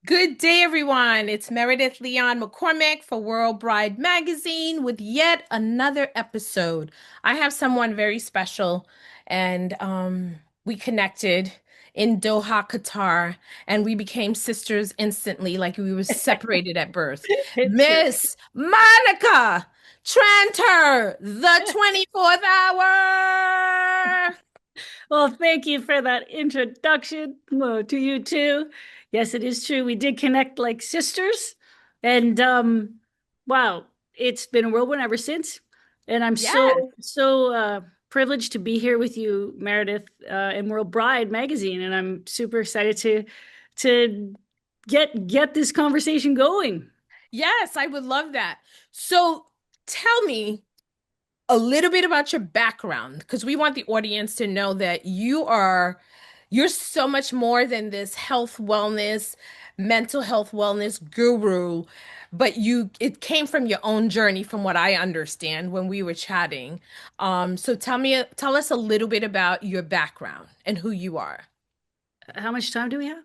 Good day, everyone. It's Meredith Leon-McCormack for World Bride Magazine with yet another episode. I have someone very special, and we connected in Doha, Qatar, and we became sisters instantly, like we were separated at birth. It's true. Miss Monica Tranter, the 24th hour. Well, thank you for that introduction. Well, to you too. Yes, it is true. We did connect like sisters. And wow, it's been a whirlwind ever since. And I'm Yes. so privileged to be here with you, Meredith, in World Bride magazine. And I'm super excited to get this conversation going. Yes, I would love that. So tell me a little bit about your background because we want the audience to know that you're so much more than this health wellness, mental health wellness guru, but it came from your own journey from what I understand when we were chatting. So tell us a little bit about your background and who you are. How much time do we have?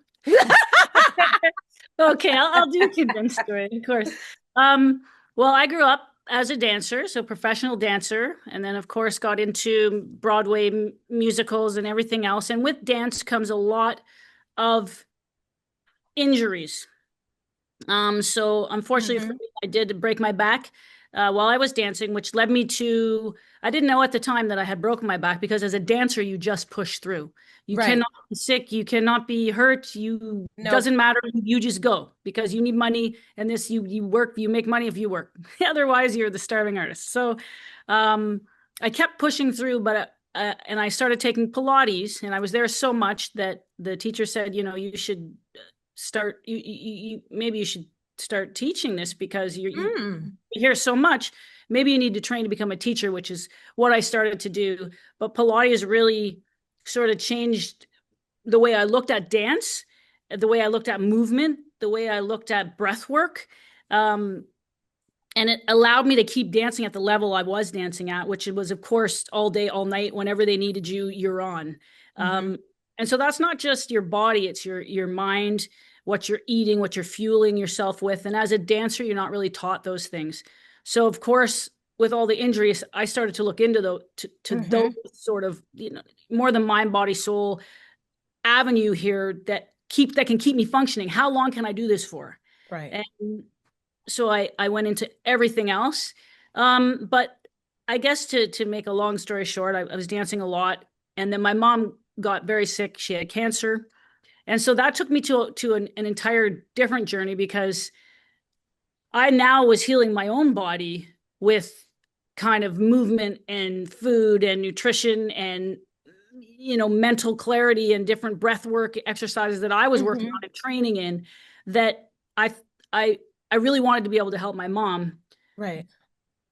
Okay, I'll do a condensed story, of course. Well, I grew up as a dancer, so professional dancer, and then of course got into Broadway musicals and everything else. And with dance comes a lot of injuries. So unfortunately for Hmm. me, I did break my back while I was dancing, which led me to, I didn't know at the time that I had broken my back because as a dancer, you just push through. You Right. cannot be sick, you cannot be hurt, you Nope. doesn't matter, you just go because you need money and this you work, you make money if you work. Otherwise, you're the starving artist. So um I kept pushing through, but and I started taking Pilates, and I was there so much that the teacher said, you should start maybe you should start teaching this because you Mm. hear so much. Maybe you need to train to become a teacher, which is what I started to do. But Pilates really sort of changed the way I looked at dance, the way I looked at movement, the way I looked at breath work. Um, and it allowed me to keep dancing at the level I was dancing at, which was, of course, all day, all night. Whenever they needed you, you're on. Hmm. Um, and so that's not just your body; it's your mind, what you're eating, what you're fueling yourself with. And as a dancer, you're not really taught those things. So, of course, with all the injuries, I started to look into those to those Hmm. sort of more than mind, body, soul avenue here that can keep me functioning. How long can I do this for? Right. And so I went into everything else. But I guess to make a long story short, I was dancing a lot, and then my mom got very sick. She had cancer, and so that took me to an entire different journey because I now was healing my own body with kind of movement and food and nutrition and mental clarity and different breath work exercises that I was working Hmm. on and training in that I I really wanted to be able to help my mom. Right.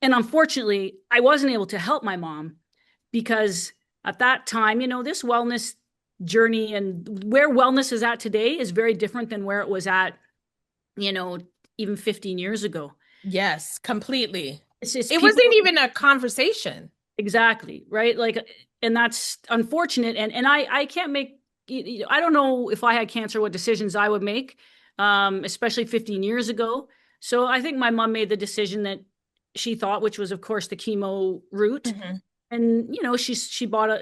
And unfortunately, I wasn't able to help my mom because at that time, this wellness journey and where wellness is at today is very different than where it was at, you know, even 15 years ago. Yes, completely. It's just It people wasn't even a conversation. exactly, right? Like, and that's unfortunate. And I can't make, I don't know if I had cancer, what decisions I would make, especially 15 years ago. So I think my mom made the decision that she thought, which was, of course, the chemo route. Hmm. And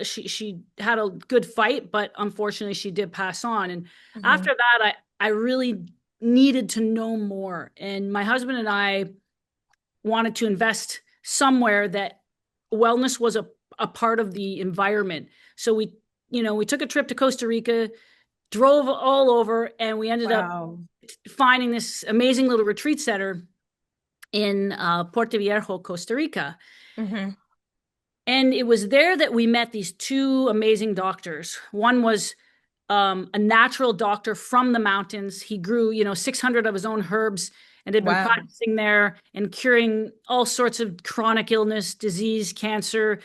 she had a good fight, but unfortunately she did pass on. And Hmm. after that, I really needed to know more. And my husband and I wanted to invest somewhere that wellness was a part of the environment. So we took a trip to Costa Rica, drove all over, and we ended up Wow. finding this amazing little retreat center in Puerto Viejo, Costa Rica. Hmm. And it was there that we met these two amazing doctors. One was a natural doctor from the mountains. He grew, 600 of his own herbs and had been Wow. practicing there and curing all sorts of chronic illness, disease, cancer,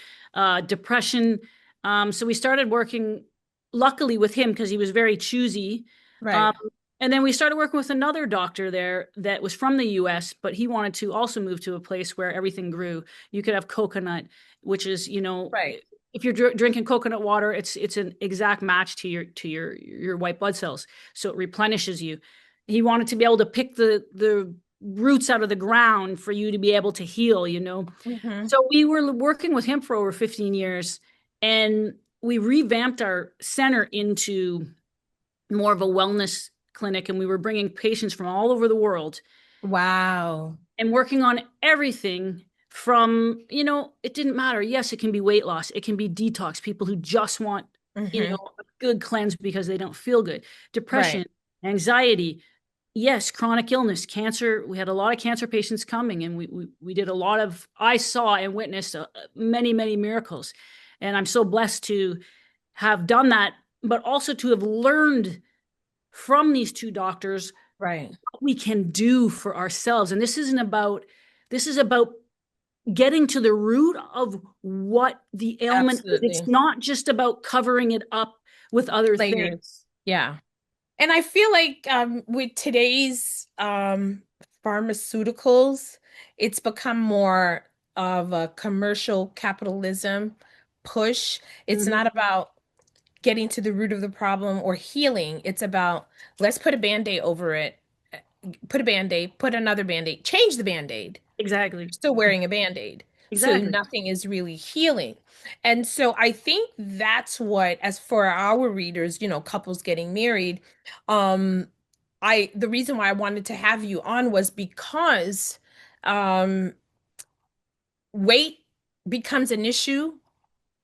depression. So we started working, luckily, with him because he was very choosy. Um, Right. and then we started working with another doctor there that was from the US, but he wanted to also move to a place where everything grew. You could have coconut, which is, Right. if you're drinking coconut water, it's an exact match to your white blood cells. So it replenishes you. He wanted to be able to pick the roots out of the ground for you to be able to heal, Hmm. So we were working with him for over 15 years, and we revamped our center into more of a wellness clinic, and we were bringing patients from all over the world Wow. and working on everything from, it didn't matter. Yes, it can be weight loss, it can be detox, people who just want, Hmm. a good cleanse because they don't feel good, Right. depression, anxiety, yes, chronic illness, cancer. We had a lot of cancer patients coming, and we did a lot of, I saw and witnessed many, many miracles. And I'm so blessed to have done that, but also to have learned from these two doctors Right. what we can do for ourselves. And this is about getting to the root of what the ailment is. It's Absolutely. not just about covering it up with other things. Layers. Yeah. And I feel like with today's pharmaceuticals, it's become more of a commercial capitalism push. It's Mhm. not about getting to the root of the problem or healing. It's about let's put a band-aid over it, put a band-aid, put another band-aid, change the band-aid. Exactly. Still wearing a band-aid. So Exactly. nothing is really healing. And so I think that's what, as for our readers, couples getting married, um, the reason why I wanted to have you on was because um weight becomes an issue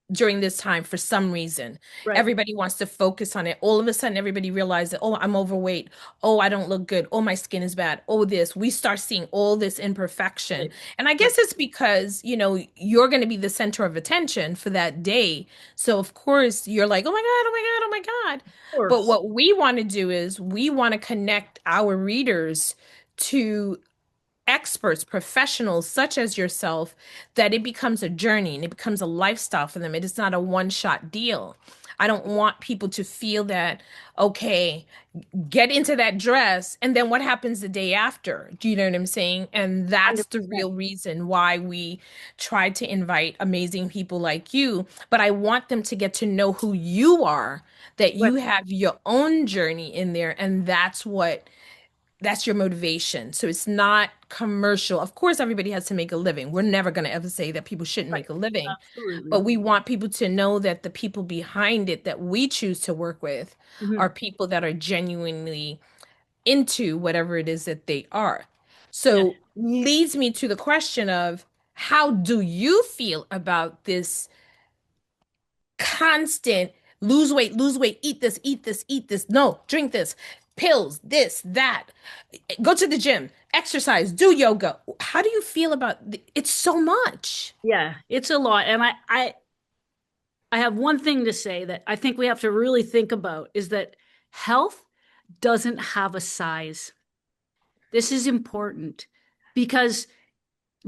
during this time for some reason. Right. Everybody wants to focus on it. All of a sudden, everybody realizes, oh, I'm overweight. Oh, I don't look good. Oh, my skin is bad. Oh, this. We start seeing all this imperfection. Right. And I Right. guess it's because, you're going to be the center of attention for that day. So, of course, you're like, oh my God, oh my God, oh my God. Of But course. what we want to do is we want to connect our readers to experts, professionals such as yourself, that it becomes a journey and it becomes a lifestyle for them. It is not a one-shot deal. I don't want people to feel that, okay, get into that dress and then what happens the day after? Do you know what I'm saying? And that's the 100%. real reason why we try to invite amazing people like you. But I want them to get to know who you are, that Right. you have your own journey in there, and that's your motivation. So it's not commercial. Of course, everybody has to make a living. We're never going to ever say that people shouldn't Right. make a living, but Absolutely. we want people to know that the people behind it that we choose to work with are Mhm. people that are genuinely into whatever it is that they are. Yes. So leads me to the question of how do you feel about this constant lose weight, eat this, eat this, eat this, no, drink this, pills, this, that, go to the gym, exercise, do yoga. How do you feel about it's so much? Yeah, it's a lot. And I have one thing to say that I think we have to really think about is that health doesn't have a size. This is important because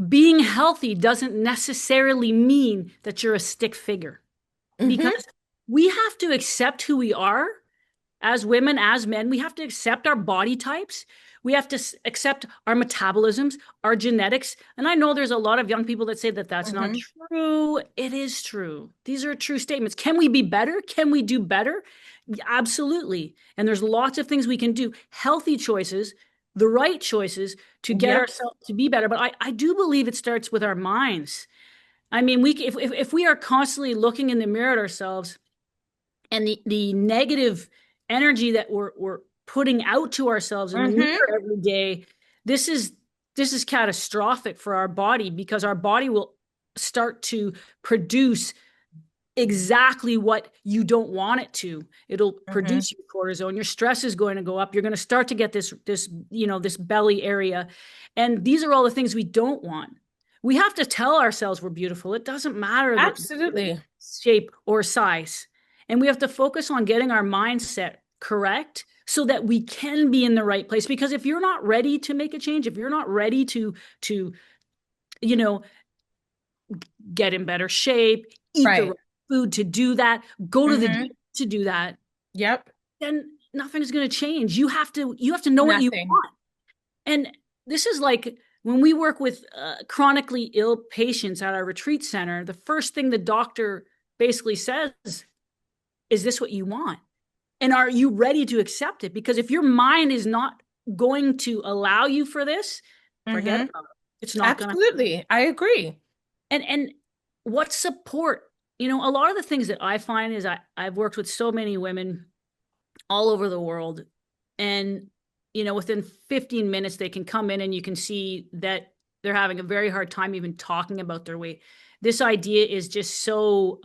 being healthy doesn't necessarily mean that you're a stick figure, Mm-hmm. because we have to accept who we are as women, as men. We have to accept our body types. We have to accept our metabolisms, our genetics. And I know there's a lot of young people that say that that's not Mm-hmm. true. It is true. These are true statements. Can we be better? Can we do better? Absolutely. And there's lots of things we can do. Healthy choices, the right choices to get Yep. ourselves to be better. But I do believe it starts with our minds. I mean, if we are constantly looking in the mirror at ourselves, and the negative energy that we're putting out to ourselves in the Mm-hmm. mirror every day, this is this is catastrophic for our body, because our body will start to produce exactly what you don't want it to. It'll Mm-hmm. produce your cortisol. Your stress is going to go up. You're going to start to get this belly area, and these are all the things we don't want. We have to tell ourselves we're beautiful. It doesn't matter the Absolutely. shape or size, and we have to focus on getting our mindset correct so that we can be in the right place. Because if you're not ready to make a change, if you're not ready to you know get in better shape, eat the right Right. food to do that, go to the Mm-hmm. gym to do that, Yep. then nothing's going to change. You have to know what you Nothing. want. And this is like when we work with chronically ill patients at our retreat center, the first thing the doctor basically says, is this what you want? And are you ready to accept it? Because if your mind is not going to allow you for this, forget Mm-hmm. about it. It's not going to. Absolutely. I agree. And what support? A lot of the things that I find is I've worked with so many women all over the world, and within 15 minutes they can come in and you can see that they're having a very hard time even talking about their weight. This idea is just so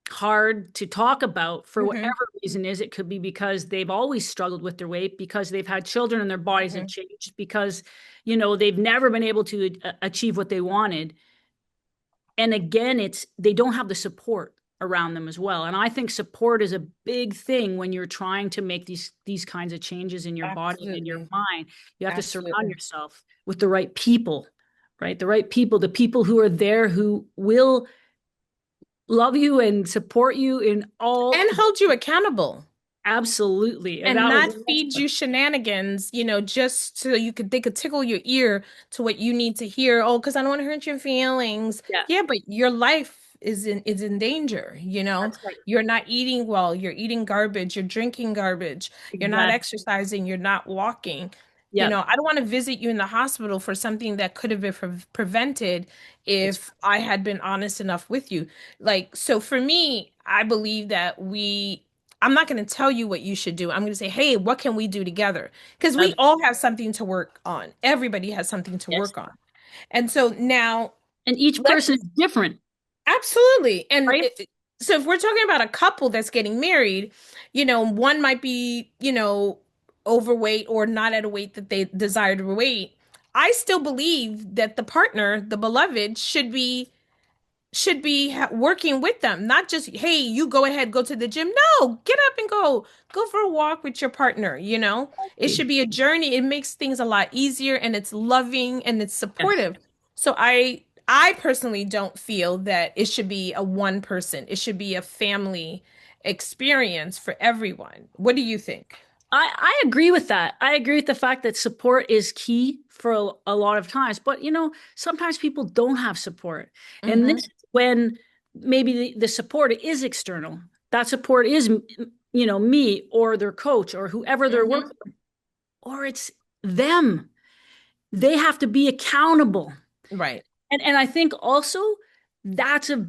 hard to talk about for Mm-hmm. whatever reason is. It could be because they've always struggled with their weight, because they've had children and their bodies have Mm-hmm. changed, because they've never been able to achieve what they wanted. And again, it's they don't have the support around them as well. And I think support is a big thing when you're trying to make these kinds of changes in your body and in your Absolutely. mind. You have to surround Absolutely. yourself with the right people, right? The right people, the people who are there, who will love you and support you in all. And hold you accountable. Absolutely. And And that was not the next feed one. you shenanigans, just so they could tickle your ear to what you need to hear. Oh, because I don't want to hurt your feelings. Yeah, Yeah, but your life is in danger, that's right. You're not eating well, you're eating garbage, you're drinking garbage, you're not Exactly. exercising, you're not walking. Yeah. I don't want to visit you in the hospital for something that could have been prevented It's if I had been honest enough with you. Like, so for me, I believe that I'm not going to tell you what you should do. I'm going to say, hey, what can we do together? Because we uh, all have something to work on. Everybody has something to yes. work on. And so now And each let's person is different, absolutely. And right? so if we're talking about a couple that's getting married, one might be, overweight or not at a weight that they desire to weight. I still believe that the partner, the beloved, should be working with them, not just, hey, you go ahead, go to the gym. No, get up and go for a walk with your partner. It should be a journey. It makes things a lot easier, and it's loving and it's Yes. supportive. So I personally don't feel that it should be a one person. It should be a family experience for everyone. What do you think? I agree with that. I agree with the fact that support is key for a lot of times. But, sometimes people don't have support. And this Mm-hmm. is when maybe the support is external. That support is, me or their coach or whoever they're Mm-hmm. working with, or it's them. They have to be accountable. Right. And I think also that's a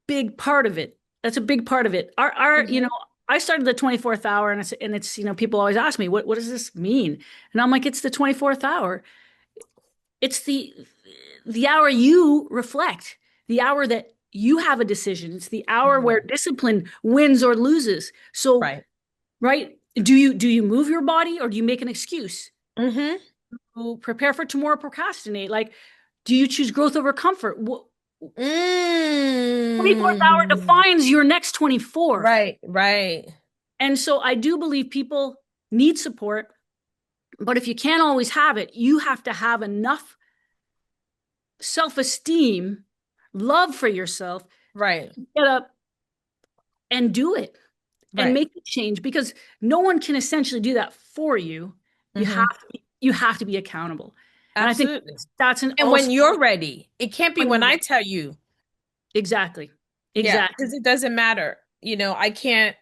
big part of it. That's a big part of it. Mm-hmm. I started the 24th hour, and it's people always ask me, what does this mean? And I'm like, it's the 24th hour. It's the hour you reflect, the hour that you have a decision. It's the hour where Right. discipline wins or loses. So, Right. right, do you move your body, or do you make an excuse? Mm-hmm. Prepare for tomorrow, procrastinate. Like, do you choose growth over comfort? 24th hour Mm. defines your next 24th. Right, right. And so I do believe people need support, but if you can't always have it, you have to have enough self-esteem, love for yourself, Right, get up and do it and right. make the change, because no one can essentially do that for you. You Hmm. have to be accountable. And I think Absolutely. that's an And when also you're ready, it can't be when you're when I ready. tell you. Exactly. Yeah, Exactly. because it doesn't matter. I can't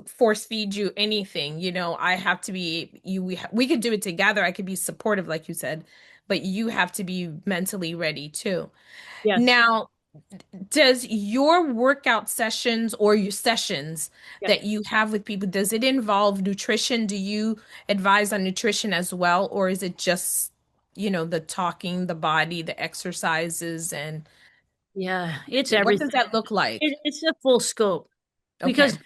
force feed you anything. I have to be you. We could do it together. I could be supportive, like you said, but you have to be mentally ready too. Yes. Now, does your workout sessions or your sessions Yeah. that you have with people, does it involve nutrition? Do you advise on nutrition as well, or is it just, the talking, the body, the exercises, and Yeah. It's what does everything. that look like? It's a full scope, Okay. because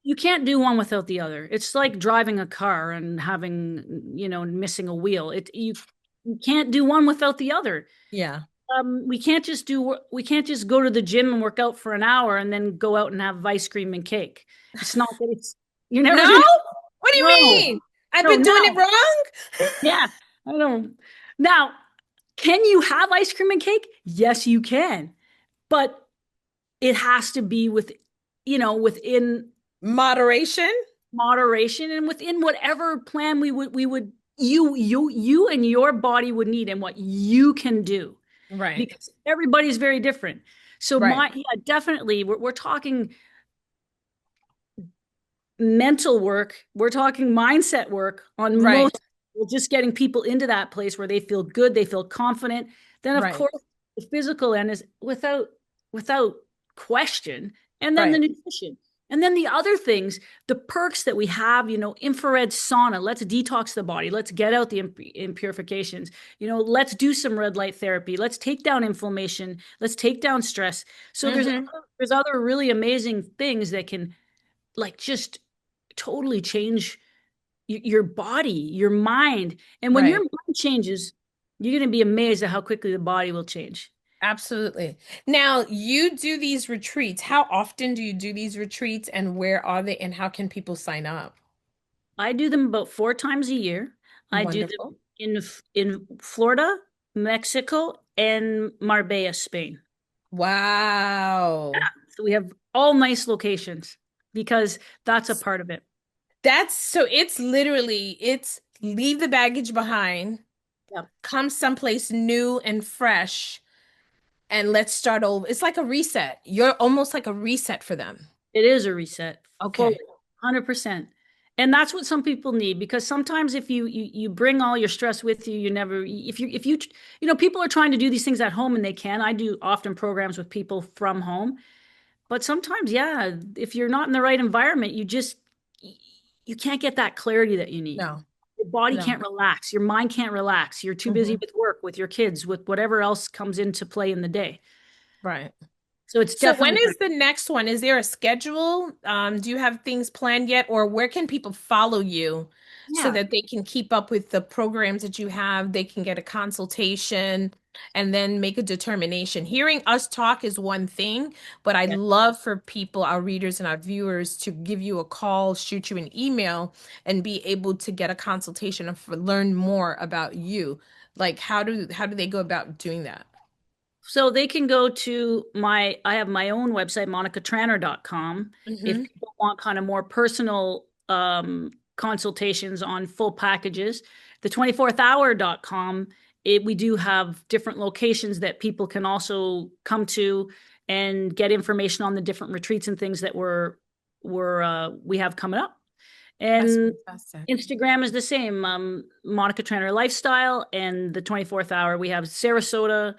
you can't do one without the other. It's like driving a car and missing a wheel. You can't do one without the other. Yeah. We can't just go to the gym and work out for an hour and then go out and have ice cream and cake. It's not that it's you're never No? gonna. What do you No, mean? I've no, been doing now, it wrong? yeah, I don't. Now, can you have ice cream and cake? Yes, you can, but it has to be within Moderation? moderation and within whatever plan you and your body would need and what you can do, Right. because everybody's very different. So Right. yeah, definitely we're talking mental work. We're talking mindset work on Right. most people, just getting people into that place where they feel good, they feel confident. Then, of Right. course, the physical end is without question. And then the Right. nutrition. And then the other things, the perks that we have, infrared sauna, let's detox the body. Let's get out the impurifications. Let's do some red light therapy. Let's take down inflammation. Let's take down stress. So Hmm. there's other really amazing things that can like just totally change your body, your mind. And when your Right. mind changes, you're going to be amazed at how quickly the body will change. Absolutely. Now, you do these retreats. How often do you do these retreats and where are they and how can people sign up? I do them about 4 times a year. I do them Wonderful. in Florida, Mexico, and Marbella, Spain. Wow. So we have all nice locations because that's a part of it. That's so it's literally it's leave the baggage behind, Yeah, come someplace new and fresh, and let's start over. It's like a reset. You're almost like a reset for them. it is a reset, fully, Okay. 100%. And that's what some people need because sometimes if you bring all your stress with you, you never if you people are trying to do these things at home and they can. I do often programs with people from home, but sometimes, yeah, if you're not in the right environment, you can't get that clarity that you need. No, Your body no. can't relax, your mind can't relax. You're too busy Hmm. with work, with your kids, with whatever else comes into play in the day. Right. So it's So when definitely is the next one? Is there a schedule? Do you have things planned yet, or where can people follow you so yeah. that they can keep up with the programs that you have? They can get a consultation and then make a determination. Hearing us talk is one thing, but I'd Yeah. love for people, our readers and our viewers, to give you a call, shoot you an email, and be able to get a consultation and learn more about you. Like how do they go about doing that? So they can go to I have my own website, monicatranter.com. If Hmm. people want kind of more personal consultations on full packages, the 24thhour.com, we do have different locations that people can also come to and get information on the different retreats and things that we have coming up. That's And fantastic. Instagram is the same, Monica Tranter Lifestyle, and the 24th Hour. We have Sarasota,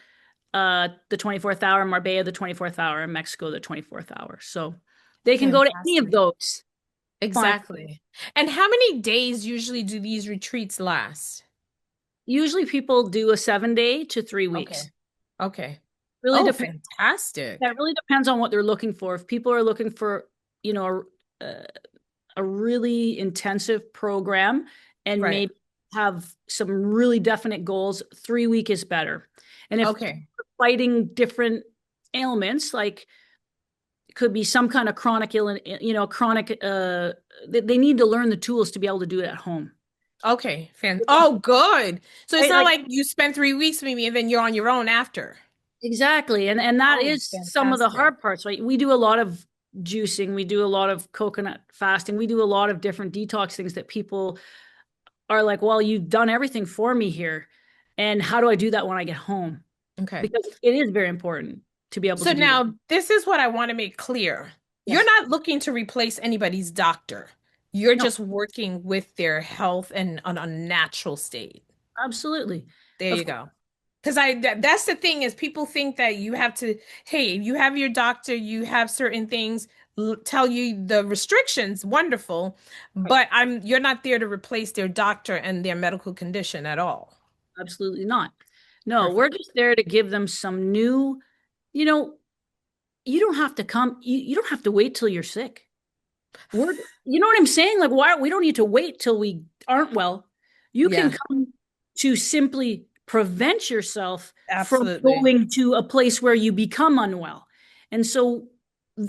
the 24th Hour, Marbella, the 24th Hour, and Mexico, the 24th Hour. So they can go to any of Fantastic. those. Fine. Exactly. And how many days usually do these retreats last? Usually people do a 7 day to 3 weeks. Okay. Okay. Really Oh, depends. fantastic. That really depends on what they're looking for. If people are looking for, you know, a, a really intensive program and Right. maybe have some really definite goals, 3 week is better. And if Okay. fighting different ailments, like it could be some kind of chronic illness, chronic, they need to learn the tools to be able to do it at home. Okay. Oh, good. So it's Right? not Like like you spend 3 weeks with me and then you're on your own after. exactly. And that Oh, is some of the fantastic. hard parts, right? We do a lot of juicing, we do a lot of coconut fasting, we do a lot of different detox things that people are like, well, you've done everything for me here. And how do I do that when I get home? Okay. Because it is very important to be able So to do that. now this is what I want to make clear. You're Yes. not looking to replace anybody's doctor. You're No, just working with their health and on a natural state. absolutely. There Of you course. go. Because that's the thing is people think that you have to, hey, you have your doctor, you have certain things tell you the restrictions, wonderful, Right. but you're not there to replace their doctor and their medical condition at all. Absolutely not. No, we're Perfect. just there to give them some new, you know, you don't have to you don't have to wait till you're sick. We're, you know what I'm saying? Like, why we don't need to wait till we aren't well. You can Yeah, come to simply prevent yourself from absolutely. going to a place where you become unwell. And so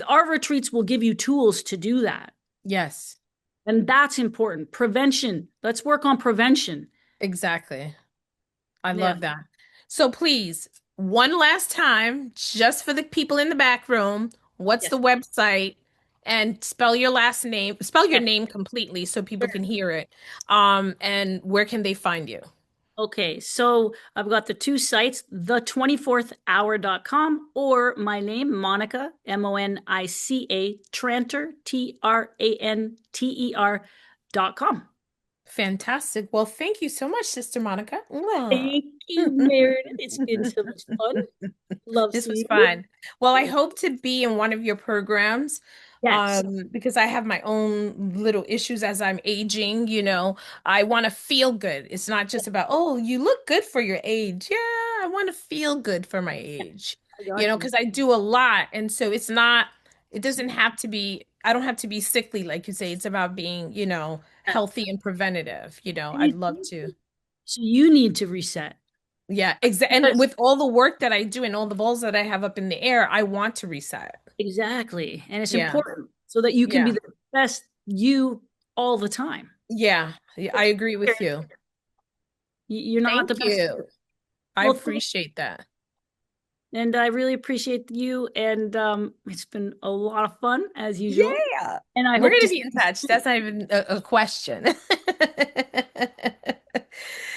our retreats will give you tools to do that. Yes, And that's important. Prevention. Let's work on prevention. exactly. I Yeah. love that. So please, one last time, just for the people in the back room, what's the Yes. website? And spell your last name, spell your Yes. name completely so people Sure. can hear it. And where can they find you? Okay, so I've got the two sites, the24thhour.com or my name, Monica, Monica, Tranter, Tranter.com. Fantastic. Well, thank you so much, Sister Monica. Mwah. Thank you, Meredith. It's been so much fun. Love This was seeing you. fun. Well, I hope to be in one of your programs Yes, because I have my own little issues as I'm aging, you know. I want to feel good. It's not just about, oh, you look good for your age. Yeah, I want to feel good for my age, I you know, got you. because I do a lot. And so it's not, it doesn't have to be, I don't have to be sickly, like you say. It's about being, you know, Yeah. healthy and preventative. You know, And I'd love to. so you need to reset Yeah, exactly. And because with all the work that I do and all the balls that I have up in the air, I want to reset. exactly, and it's Yeah. important so that you can be Yeah. the best you all the time. Yeah. Yeah, I agree with you. You're not Thank the best. you. I Well, thank appreciate that. and I really appreciate you. And it's been a lot of fun as usual. Yeah. And I We're hope going to to see be in you touch. soon. That's not even a question.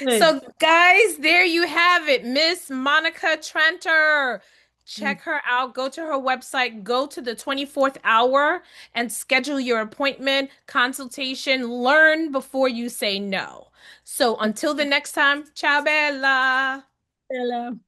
Good. So, guys, there you have it. Miss Monica Tranter. Mm. Check her out. Go to her website. Go to the 24th hour and schedule your appointment, consultation. Learn before you say no. So, until the next time, ciao, Bella. Hello.